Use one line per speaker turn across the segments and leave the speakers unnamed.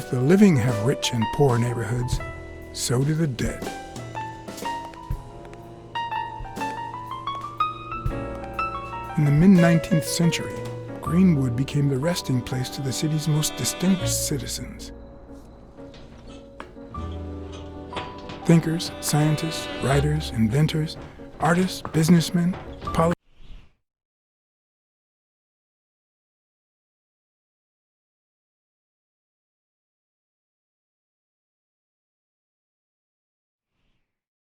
If the living have rich and poor neighborhoods, so do the dead. In the mid-19th century, Greenwood became the resting place to the city's most distinguished citizens. Thinkers, scientists, writers, inventors, artists, businessmen,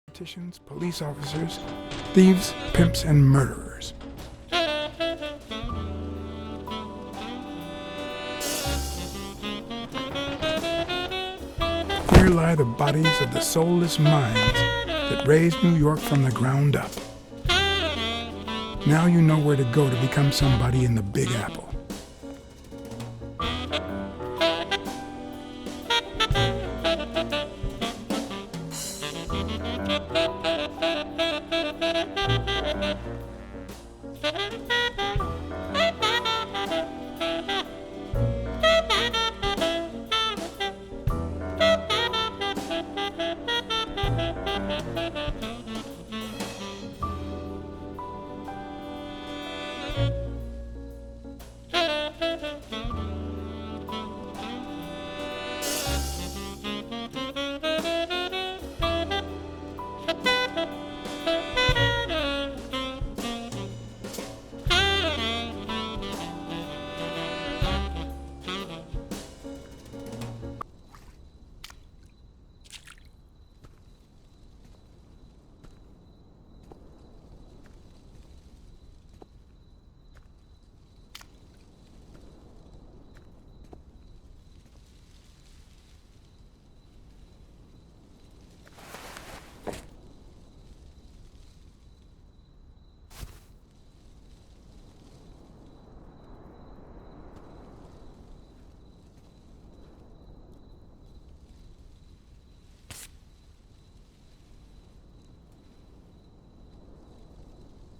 politicians, police officers, thieves, pimps, and murderers. Here lie the bodies of the soulless minds that raised New York from the ground up. Now you know where to go to become somebody in the Big Apple.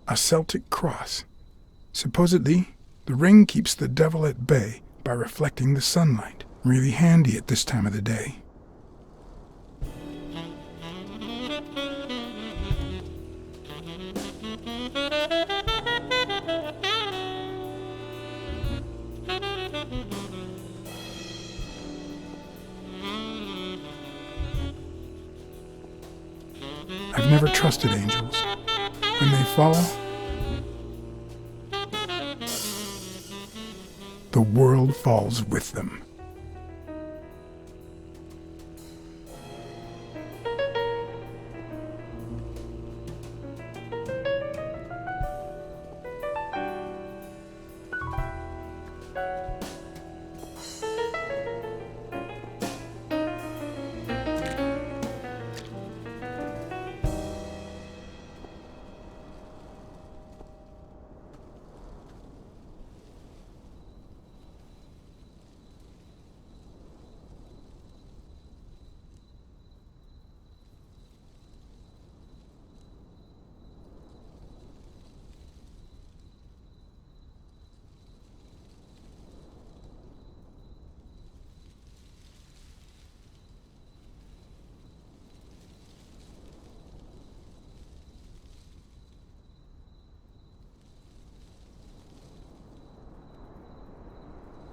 A Celtic cross. Supposedly, the ring keeps the devil at bay by reflecting the sunlight. Really handy at this time of the day. I've never trusted angels. When they fall, the world falls with them.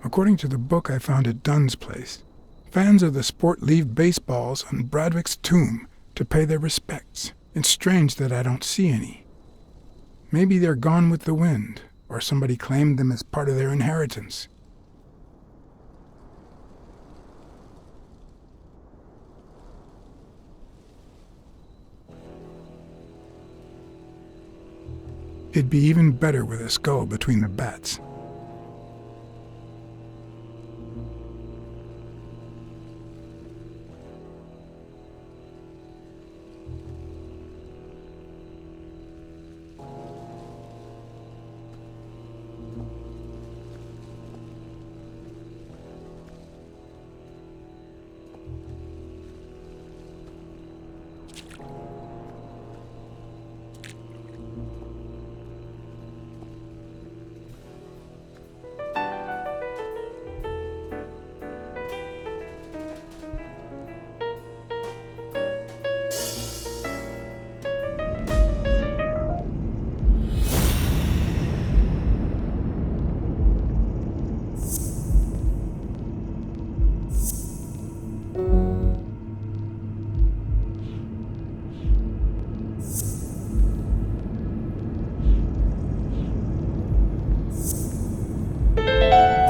According to the book I found at Dunn's place, fans of the sport leave baseballs on Bradwick's tomb to pay their respects. It's strange that I don't see any. Maybe they're gone with the wind, or somebody claimed them as part of their inheritance. It'd be even better with a skull between the bats.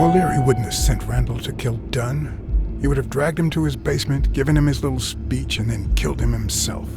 O'Leary wouldn't have sent Randall to kill Dunn. He would have dragged him to his basement, given him his little speech, and then killed him himself.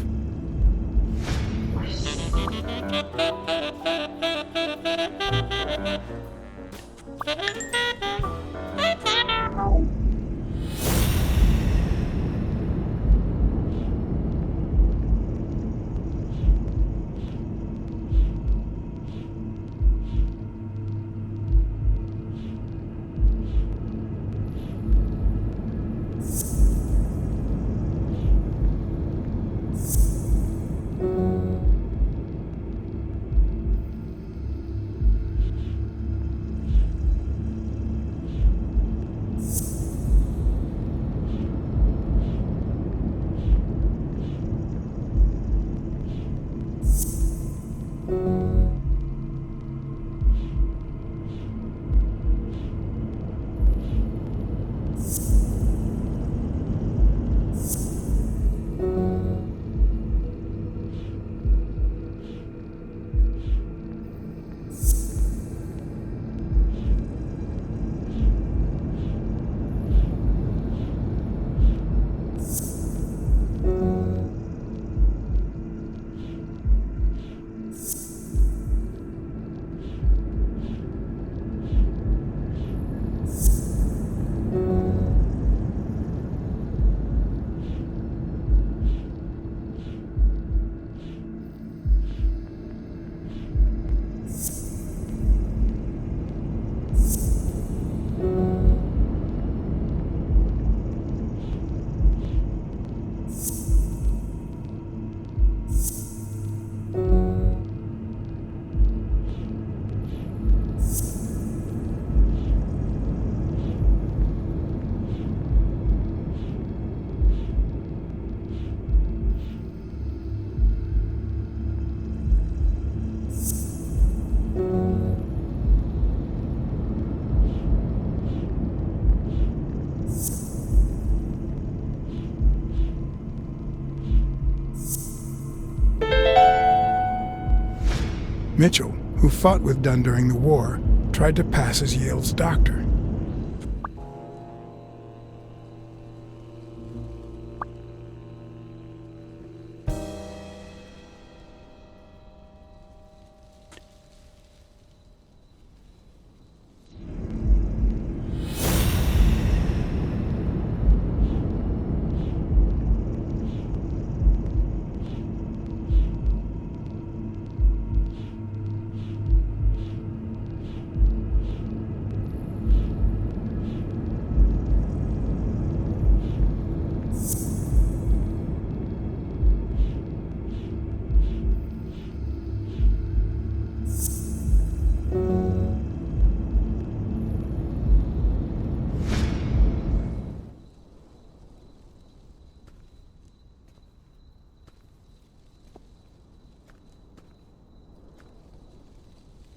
Mitchell, who fought with Dunn during the war, tried to pass as Yale's doctor.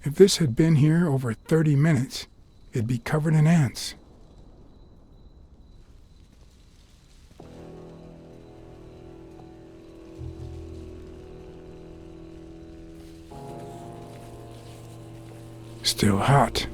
If this had been here over 30 minutes, it'd be covered in ants. Still hot.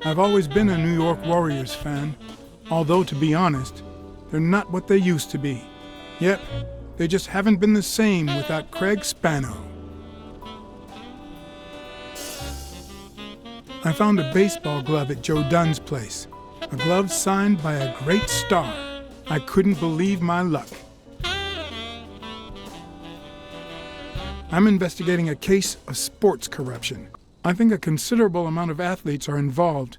I've always been a New York Warriors fan, although, to be honest, they're not what they used to be. Yep, they just haven't been the same without Craig Spano. I found a baseball glove at Joe Dunn's place, a glove signed by a great star. I couldn't believe my luck. I'm investigating a case of sports corruption. I think a considerable amount of athletes are involved,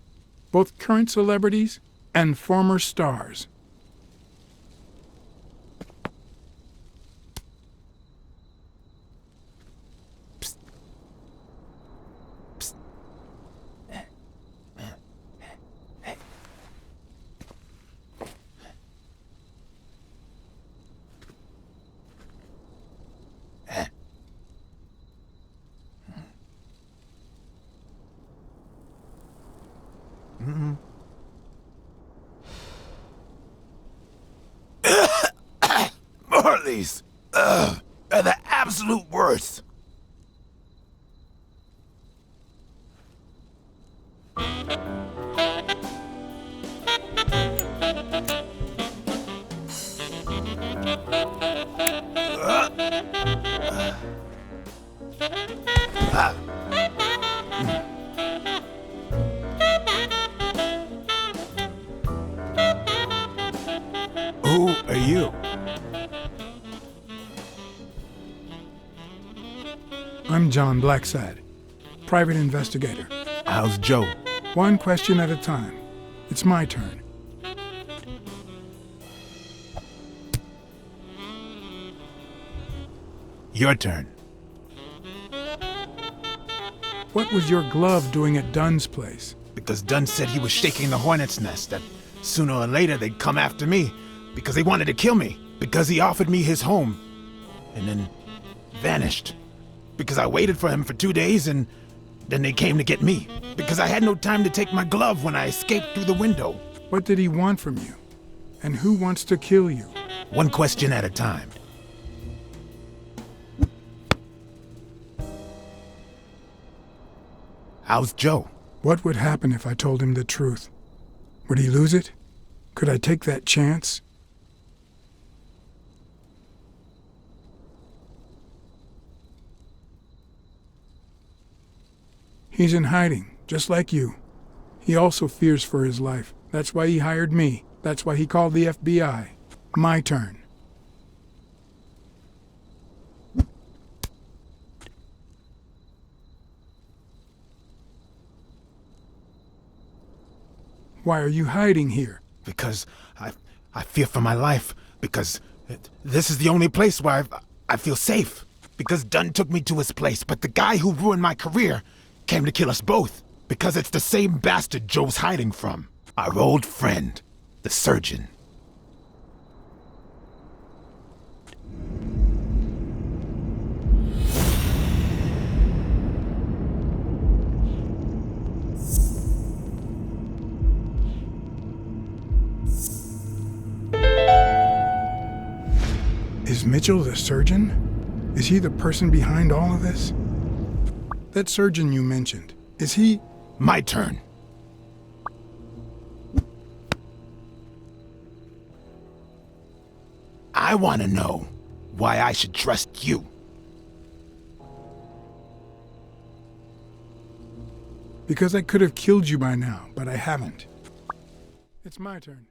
both current celebrities and former stars.
Marley's are the absolute worst. Who are you?
I'm John Blacksad, private investigator.
How's Joe?
One question at a time. It's my turn.
Your turn.
What was your glove doing at Dunn's place?
Because Dunn said he was shaking the hornet's nest, that sooner or later they'd come after me, because they wanted to kill me, because he offered me his home, and then vanished. Because I waited for him for 2 days, and then they came to get me, because I had no time to take my glove when I escaped through the window.
What did he want from you? And who wants to kill you?
One question at a time. How's Joe?
What would happen if I told him the truth? Would he lose it? Could I take that chance? He's in hiding, just like you. He also fears for his life. That's why he hired me. That's why he called the FBI. My turn. Why are you hiding here?
Because I fear for my life. Because this is the only place where I feel safe. Because Dunn took me to his place, but the guy who ruined my career came to kill us both. Because it's the same bastard Joe's hiding from. Our old friend, the surgeon.
Is Mitchell the surgeon? Is he the person behind all of this? That surgeon you mentioned, is he...
My turn. I want to know why I should trust you.
Because I could have killed you by now, but I haven't. It's my turn.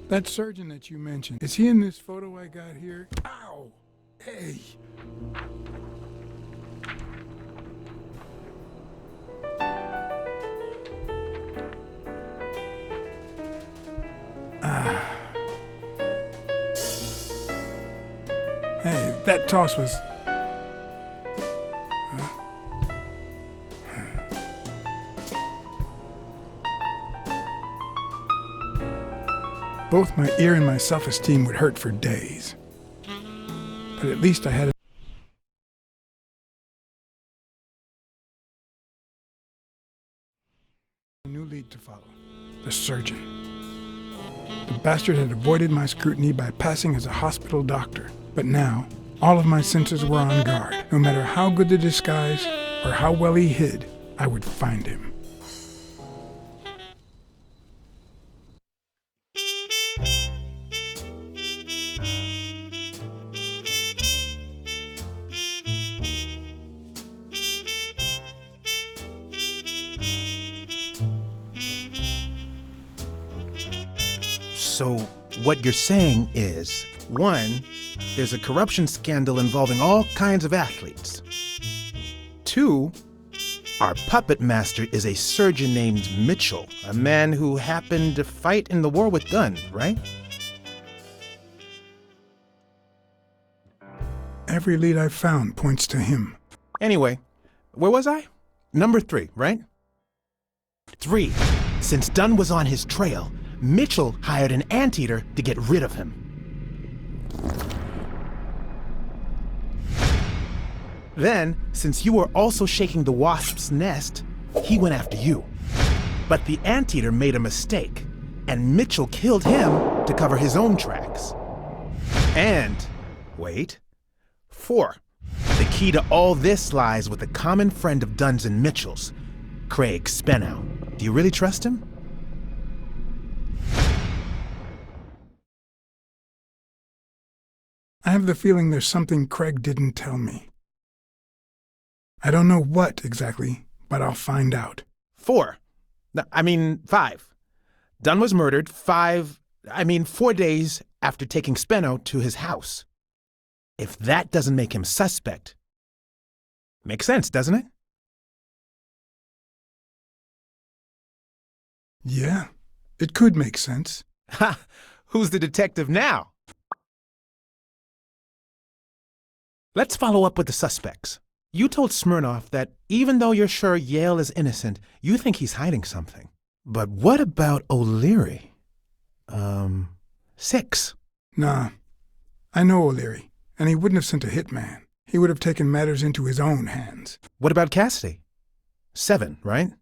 That surgeon that you mentioned, is he in this photo I got here? Ow! Hey! Hey, that toss was... Both my ear and my self-esteem would hurt for days. But at least I had a new lead to follow. The surgeon. The bastard had avoided my scrutiny by passing as a hospital doctor. But now, all of my senses were on guard. No matter how good the disguise or how well he hid, I would find him.
So what you're saying is, 1, there's a corruption scandal involving all kinds of athletes. 2, our puppet master is a surgeon named Mitchell, a man who happened to fight in the war with Dunn, right?
Every lead I've found points to him.
Anyway, where was I? Number 3, right? 3. Since Dunn was on his trail, Mitchell hired an anteater to get rid of him. Then, since you were also shaking the wasp's nest, he went after you. But the anteater made a mistake, and Mitchell killed him to cover his own tracks. And, wait, 4. The key to all this lies with a common friend of Dunn's and Mitchell's, Craig Spenow. Do you really trust him?
I have the feeling there's something Craig didn't tell me. I don't know what exactly, but I'll find out.
4. 5. Dunn was murdered 4 days after taking Speno to his house. If that doesn't make him suspect, makes sense, doesn't it?
Yeah, it could make sense.
Ha! Who's the detective now? Let's follow up with the suspects. You told Smirnoff that even though you're sure Yale is innocent, you think he's hiding something. But what about O'Leary? 6.
Nah, I know O'Leary, and he wouldn't have sent a hitman. He would have taken matters into his own hands.
What about Cassidy? 7, right?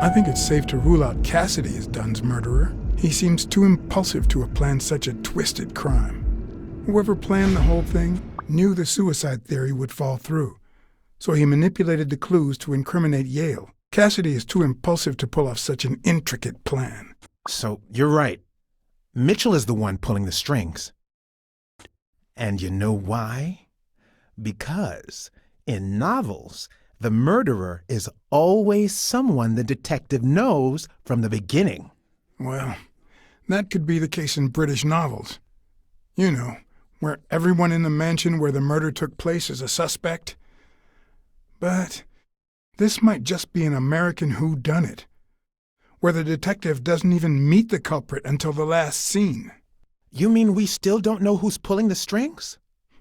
I think it's safe to rule out Cassidy as Dunn's murderer. He seems too impulsive to have planned such a twisted crime. Whoever planned the whole thing knew the suicide theory would fall through, so he manipulated the clues to incriminate Yale. Cassidy is too impulsive to pull off such an intricate plan.
So, you're right. Mitchell is the one pulling the strings. And you know why? Because in novels, the murderer is always someone the detective knows from the beginning.
Well, that could be the case in British novels. You know, where everyone in the mansion where the murder took place is a suspect. But this might just be an American whodunit, where the detective doesn't even meet the culprit until the last scene.
You mean we still don't know who's pulling the strings?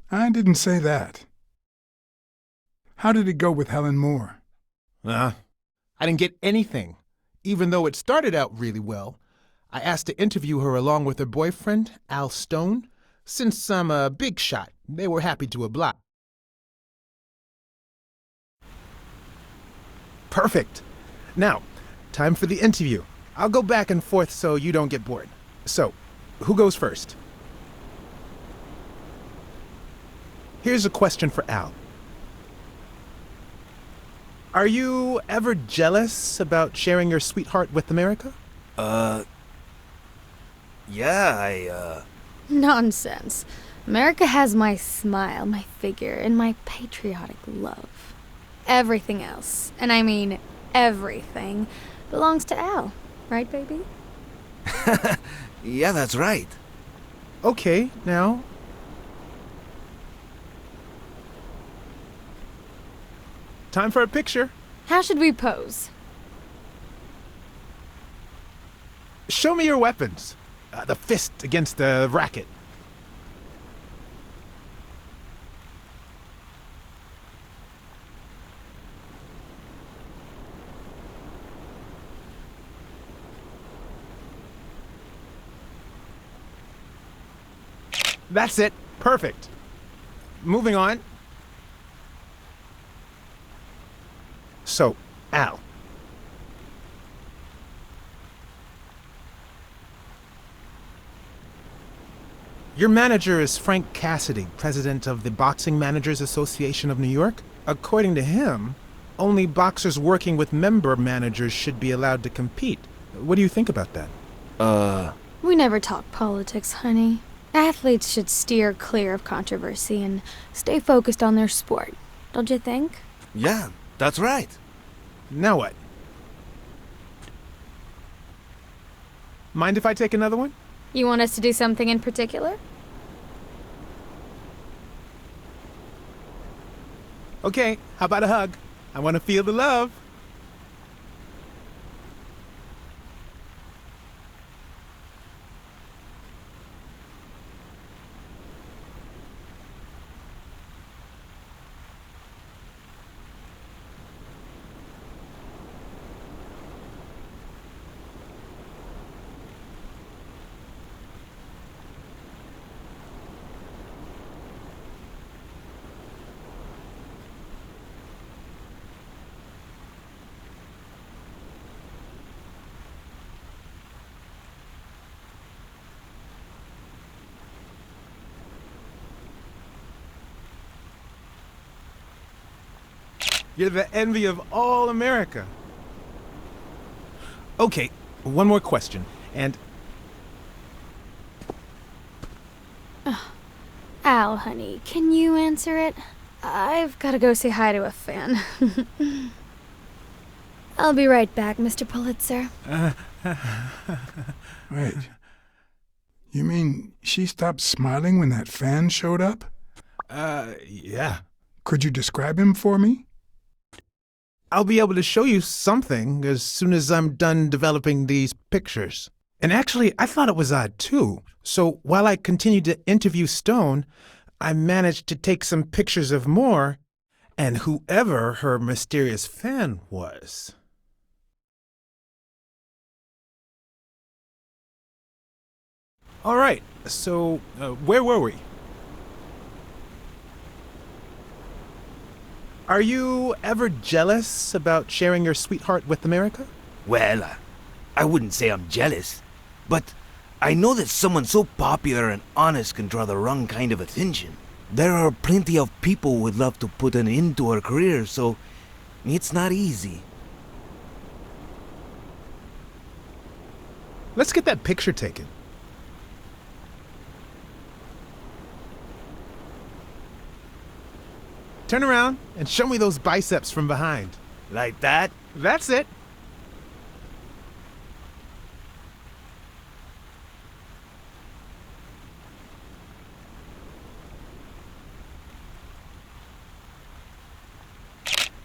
I didn't say that. How did it go with Helen Moore?
I didn't get anything, even though it started out really well. I asked to interview her along with her boyfriend, Al Stone. Since I'm a big shot, they were happy to oblige. Perfect. Now, time for the interview. I'll go back and forth so you don't get bored. So, who goes first? Here's a question for Al. Are you ever jealous about sharing your sweetheart with America?
Yeah,
Nonsense. America has my smile, my figure, and my patriotic love. Everything else, and I mean everything, belongs to Al. Right, baby?
Yeah, that's right.
Okay, now. Time for a picture.
How should we pose?
Show me your weapons. The fist against the racket. That's it. Perfect. Moving on. So, Al. Your manager is Frank Cassidy, president of the Boxing Managers Association of New York. According to him, only boxers working with member managers should be allowed to compete. What do you think about that?
We never talk politics, honey. Athletes should steer clear of controversy and stay focused on their sport. Don't you think?
Yeah, that's right.
Now what? Mind if I take another one?
You want us to do something in particular?
Okay, how about a hug? I want to feel the love. You're the envy of all America. Okay, one more question, and...
Al, honey, can you answer it? I've got to go say hi to a fan. I'll be right back, Mr. Pulitzer.
Wait. You mean she stopped smiling when that fan showed up?
Yeah.
Could you describe him for me?
I'll be able to show you something as soon as I'm done developing these pictures. And actually, I thought it was odd too. So while I continued to interview Stone, I managed to take some pictures of Moore and whoever her mysterious fan was. All right, so where were we? Are you ever jealous about sharing your sweetheart with America?
Well, I wouldn't say I'm jealous, but I know that someone so popular and honest can draw the wrong kind of attention. There are plenty of people who would love to put an end to her career, so it's not easy.
Let's get that picture taken. Turn around and show me those biceps from behind.
Like that?
That's it.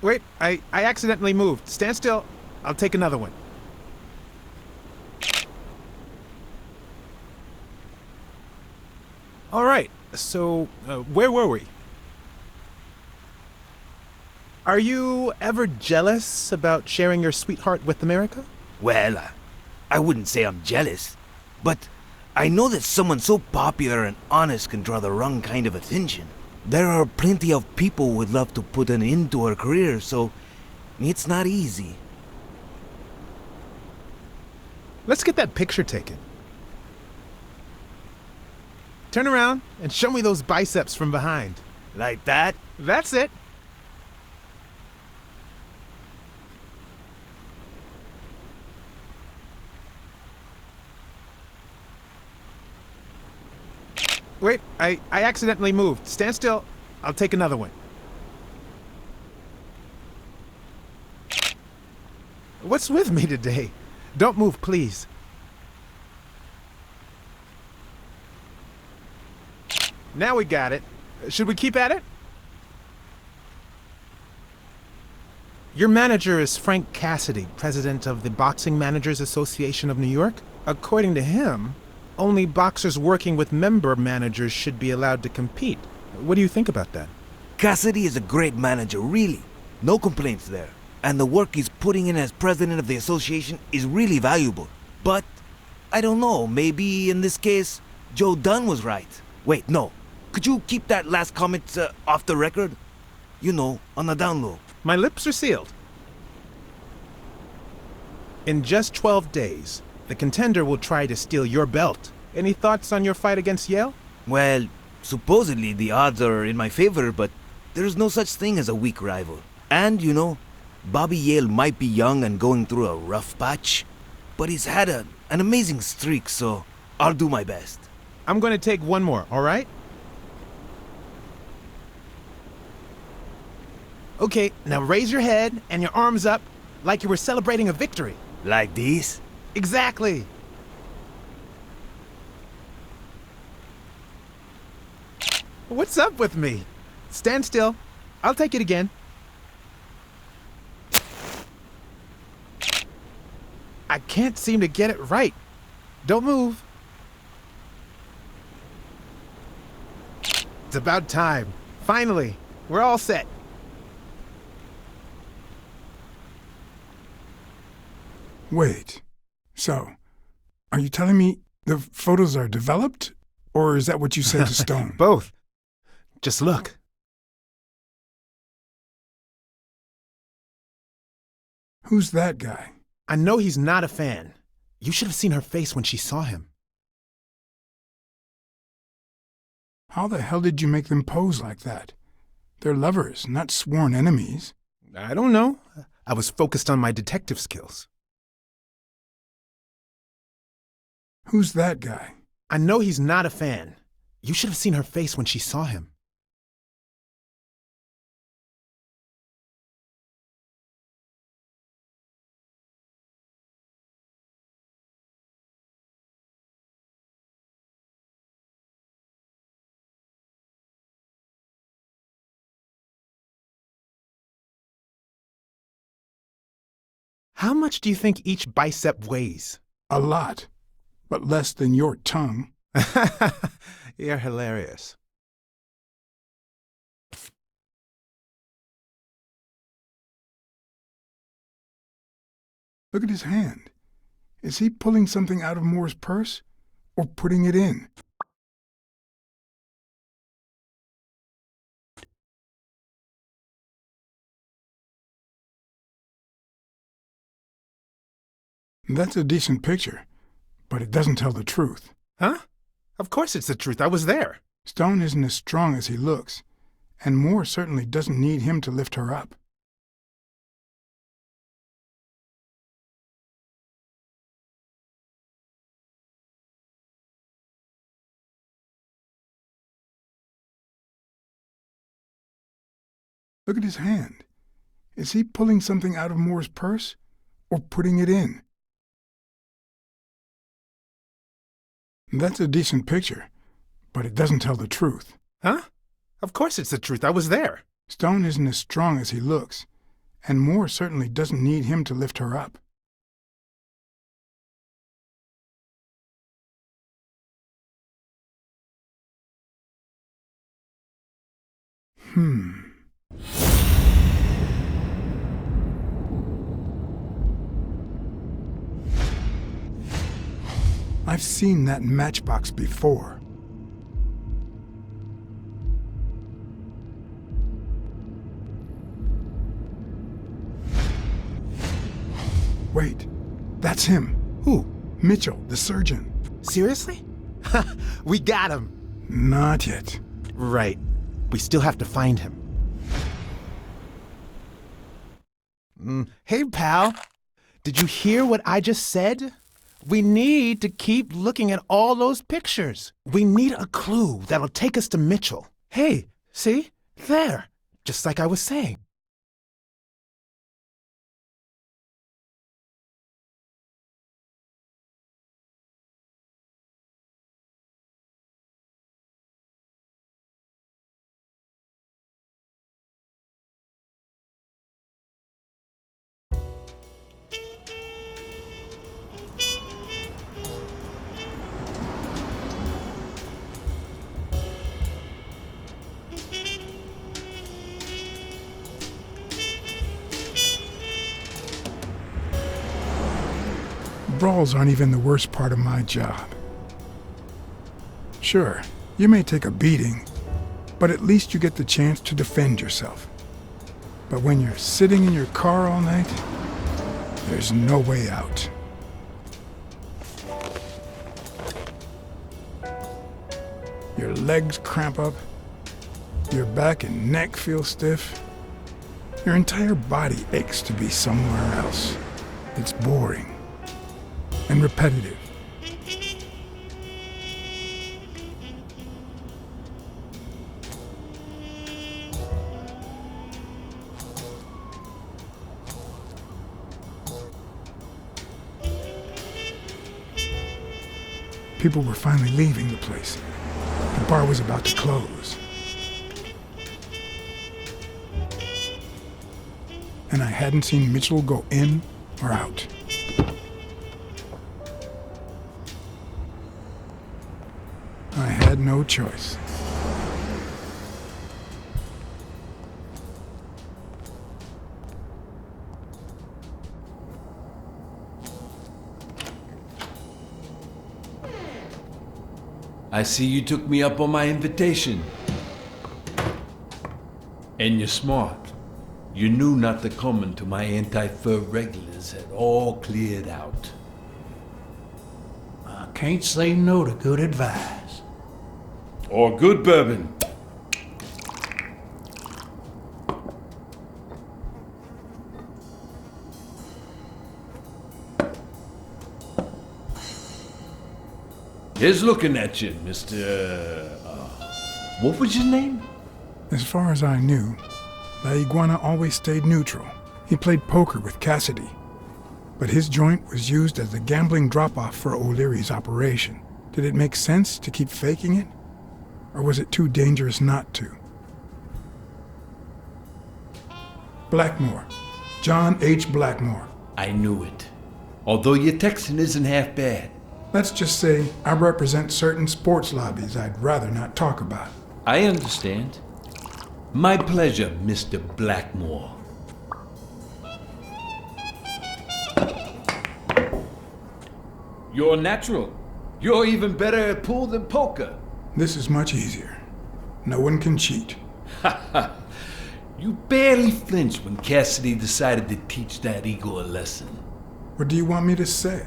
Wait, I accidentally moved. Stand still. I'll take another one. All right, so where were we? Are you ever jealous about sharing your sweetheart with America?
Well, I wouldn't say I'm jealous, but I know that someone so popular and honest can draw the wrong kind of attention. There are plenty of people who would love to put an end to her career, so it's not easy.
Let's get that picture taken. Turn around and show me those biceps from behind.
Like that?
That's it. Wait, I accidentally moved. Stand still. I'll take another one. What's with me today? Don't move, please. Now we got it. Should we keep at it? Your manager is Frank Cassidy, president of the Boxing Managers Association of New York. According to him, only boxers working with member managers should be allowed to compete. What do you think about that?
Cassidy is a great manager, really. No complaints there. And the work he's putting in as president of the association is really valuable. But, I don't know, maybe in this case, Joe Dunn was right. Wait, no. Could you keep that last comment off the record? You know, on the down low.
My lips are sealed. In just 12 days, the contender will try to steal your belt. Any thoughts on your fight against Yale?
Well, supposedly the odds are in my favor, but there's no such thing as a weak rival. And, you know, Bobby Yale might be young and going through a rough patch, but he's had an amazing streak, so I'll do my best.
I'm going to take one more, all right? Okay, now raise your head and your arms up like you were celebrating a victory.
Like this?
Exactly. What's up with me? Stand still. I'll take it again. I can't seem to get it right. Don't move. It's about time. Finally, we're all set.
Wait. So, are you telling me the photos are developed? Or is that what you say to Stone?
Both. Just look.
Who's that guy?
I know he's not a fan. You should have seen her face when she saw him.
How the hell did you make them pose like that? They're lovers, not sworn enemies.
I don't know. I was focused on my detective skills.
Who's that guy?
I know he's not a fan. You should have seen her face when she saw him. How much do you think each bicep weighs?
A lot, but less than your tongue.
You're hilarious.
Look at his hand. Is he pulling something out of Moore's purse? Or putting it in? That's a decent picture, but it doesn't tell the truth.
Huh? Of course it's the truth. I was there.
Stone isn't as strong as he looks, and Moore certainly doesn't need him to lift her up. Look at his hand. Is he pulling something out of Moore's purse, or putting it in? That's a decent picture, but it doesn't tell the truth.
Huh? Of course it's the truth. I was there.
Stone isn't as strong as he looks, and Moore certainly doesn't need him to lift her up. I've seen that matchbox before. Wait, that's him.
Who?
Mitchell, the surgeon.
Seriously? We got him.
Not yet.
Right. We still have to find him. Hey, pal. Did you hear what I just said? We need to keep looking at all those pictures. We need a clue that'll take us to Mitchell. Hey, see? There. Just like I was saying.
Brawls aren't even the worst part of my job. Sure, you may take a beating, but at least you get the chance to defend yourself. But when you're sitting in your car all night, there's no way out. Your legs cramp up, your back and neck feel stiff. Your entire body aches to be somewhere else. It's boring and repetitive. People were finally leaving the place. The bar was about to close. And I hadn't seen Mitchell go in or out. I had no choice.
I see you took me up on my invitation. And you're smart. You knew not to come until my anti-fur regulars had all cleared out.
I can't say no to good advice.
Or good bourbon. Here's looking at you, Mr. What was your name?
As far as I knew, La Iguana always stayed neutral. He played poker with Cassidy, but his joint was used as the gambling drop-off for O'Leary's operation. Did it make sense to keep faking it? Or was it too dangerous not to? Blackmore. John H. Blackmore.
I knew it. Although your Texan isn't half bad.
Let's just say I represent certain sports lobbies I'd rather not talk about.
I understand. My pleasure, Mr. Blackmore. You're natural. You're even better at pool than poker.
This is much easier. No one can cheat.
You barely flinched when Cassidy decided to teach that ego a lesson.
What do you want me to say?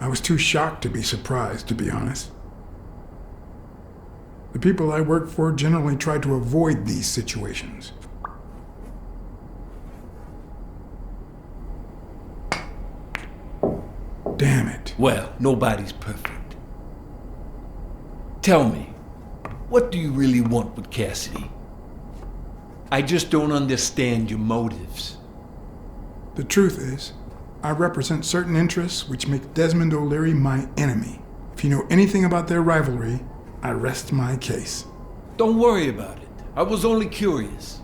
I was too shocked to be surprised, to be honest. The people I work for generally try to avoid these situations. Damn it.
Well, nobody's perfect. Tell me, what do you really want with Cassidy? I just don't understand your motives.
The truth is, I represent certain interests which make Desmond O'Leary my enemy. If you know anything about their rivalry, I rest my case.
Don't worry about it. I was only curious.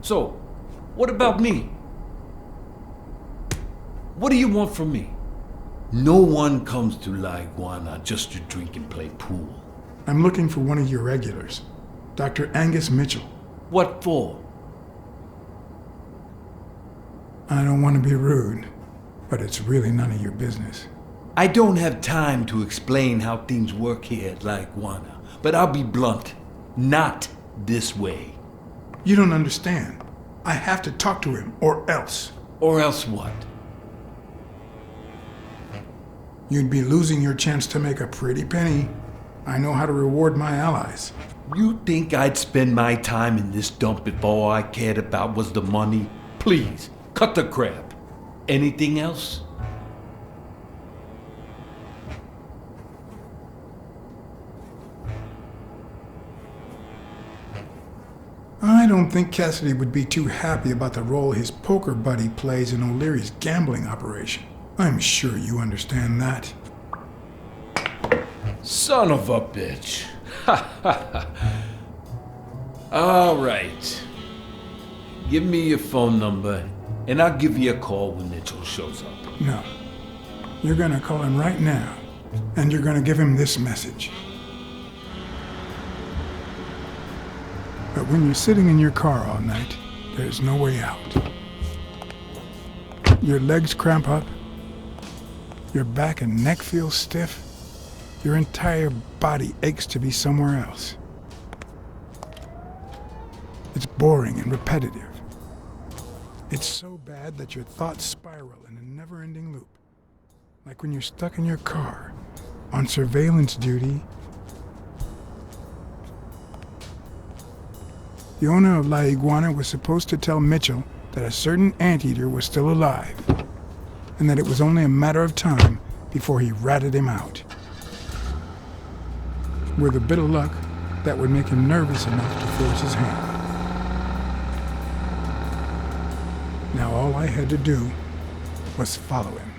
So, what about me? What do you want from me? No one comes to La Iguana just to drink and play pool.
I'm looking for one of your regulars, Dr. Angus Mitchell.
What for?
I don't want to be rude, but it's really none of your business.
I don't have time to explain how things work here at La Iguana, but I'll be blunt. Not this way.
You don't understand. I have to talk to him, or else.
Or else what?
You'd be losing your chance to make a pretty penny. I know how to reward my allies.
You think I'd spend my time in this dump if all I cared about was the money? Please, cut the crap. Anything else?
I don't think Cassidy would be too happy about the role his poker buddy plays in O'Leary's gambling operation. I'm sure you understand that.
Son of a bitch. All right. Give me your phone number, and I'll give you a call when Mitchell shows up.
No. You're gonna call him right now, and you're gonna give him this message. But when you're sitting in your car all night, there's no way out. Your legs cramp up, your back and neck feel stiff, your entire body aches to be somewhere else. It's boring and repetitive. It's so bad that your thoughts spiral in a never-ending loop. Like when you're stuck in your car, on surveillance duty. The owner of La Iguana was supposed to tell Mitchell that a certain anteater was still alive, and that it was only a matter of time before he ratted him out. With a bit of luck, that would make him nervous enough to force his hand. Now all I had to do was follow him.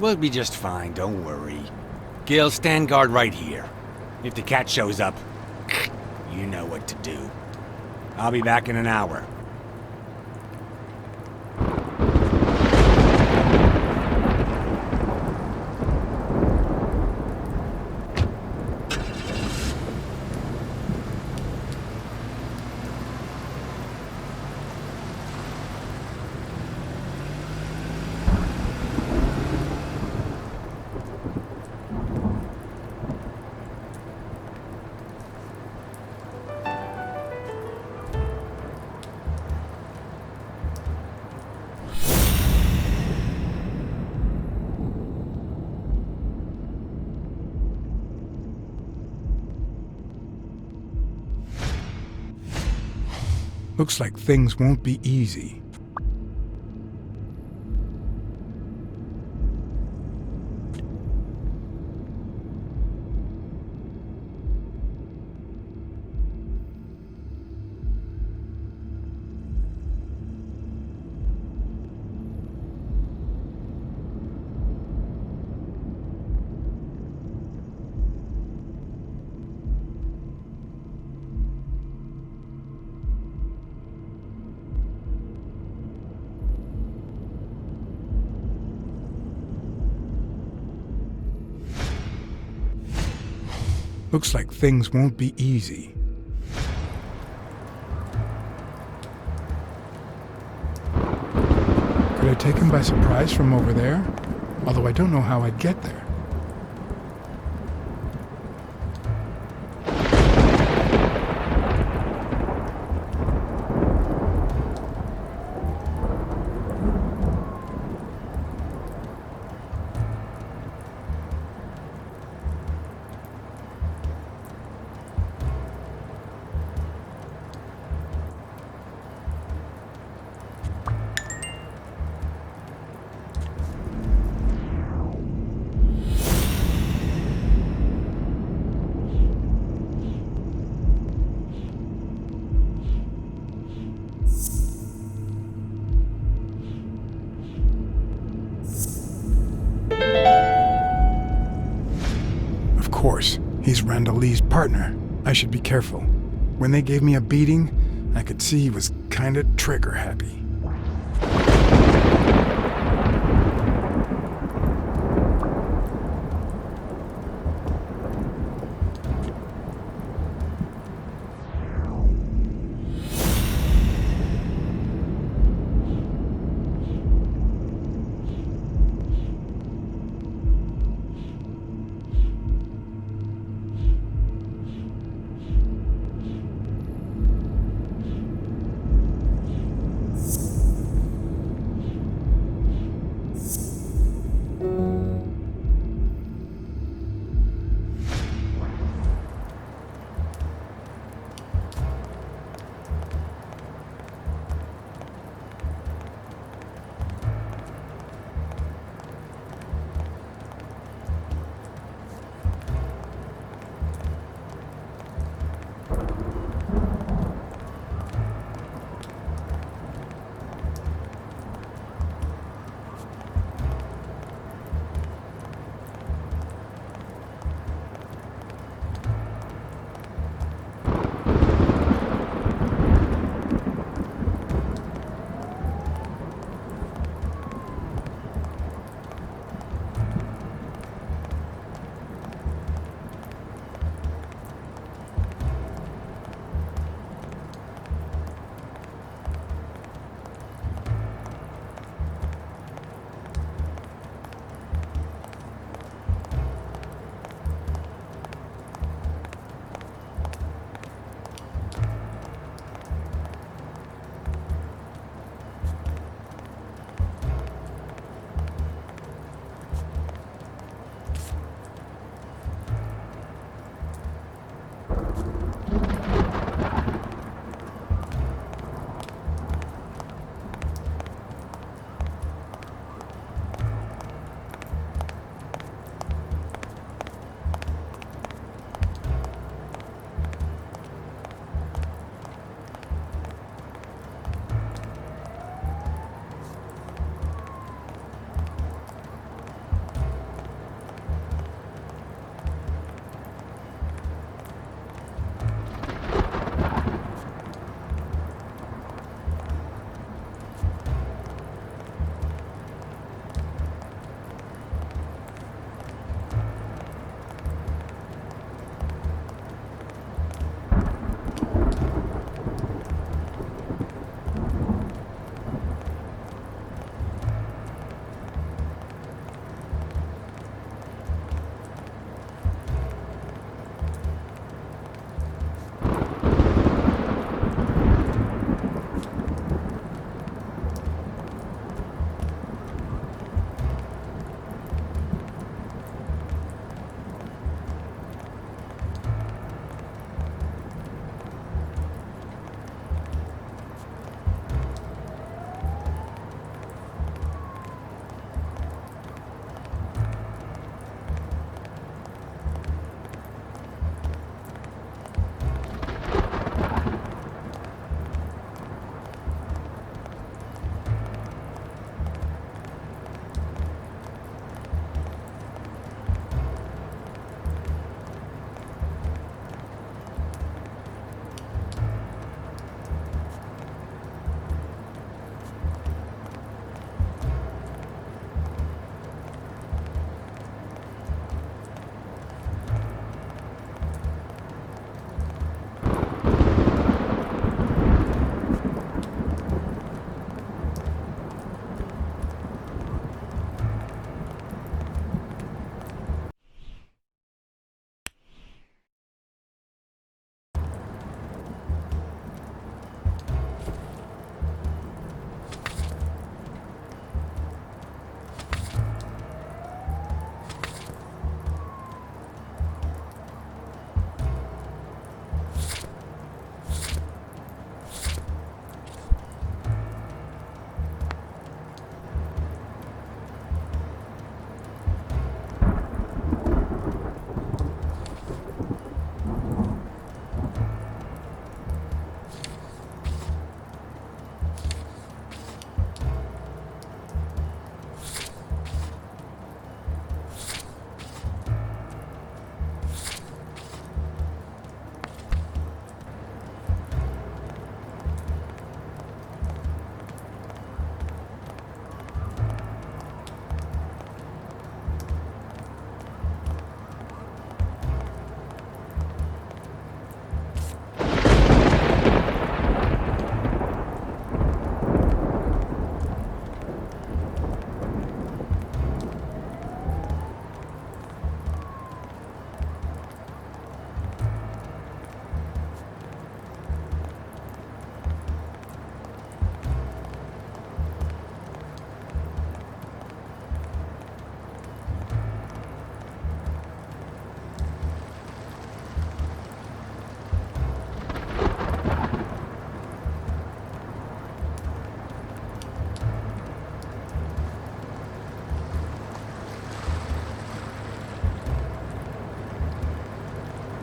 We'll be just fine, don't worry. Gil, stand guard right here. If the cat shows up, you know what to do. I'll be back in an hour.
Looks like things won't be easy. Looks like things won't be easy. Could I take him by surprise from over there? Although I don't know how I'd get there. Of course, he's Randall Lee's partner. I should be careful. When they gave me a beating, I could see he was kinda trigger happy.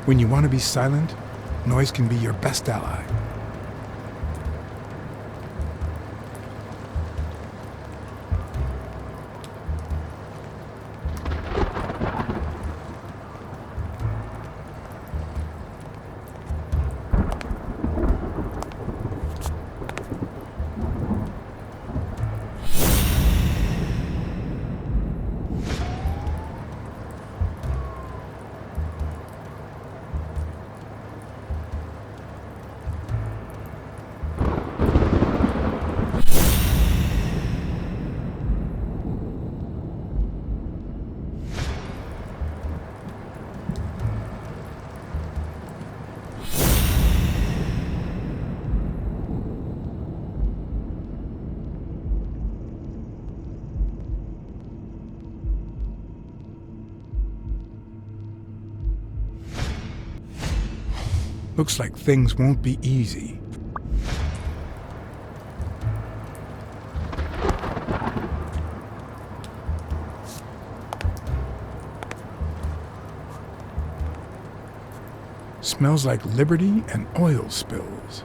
When you want to be silent, noise can be your best ally. Looks like things won't be easy. Smells like liberty and oil spills.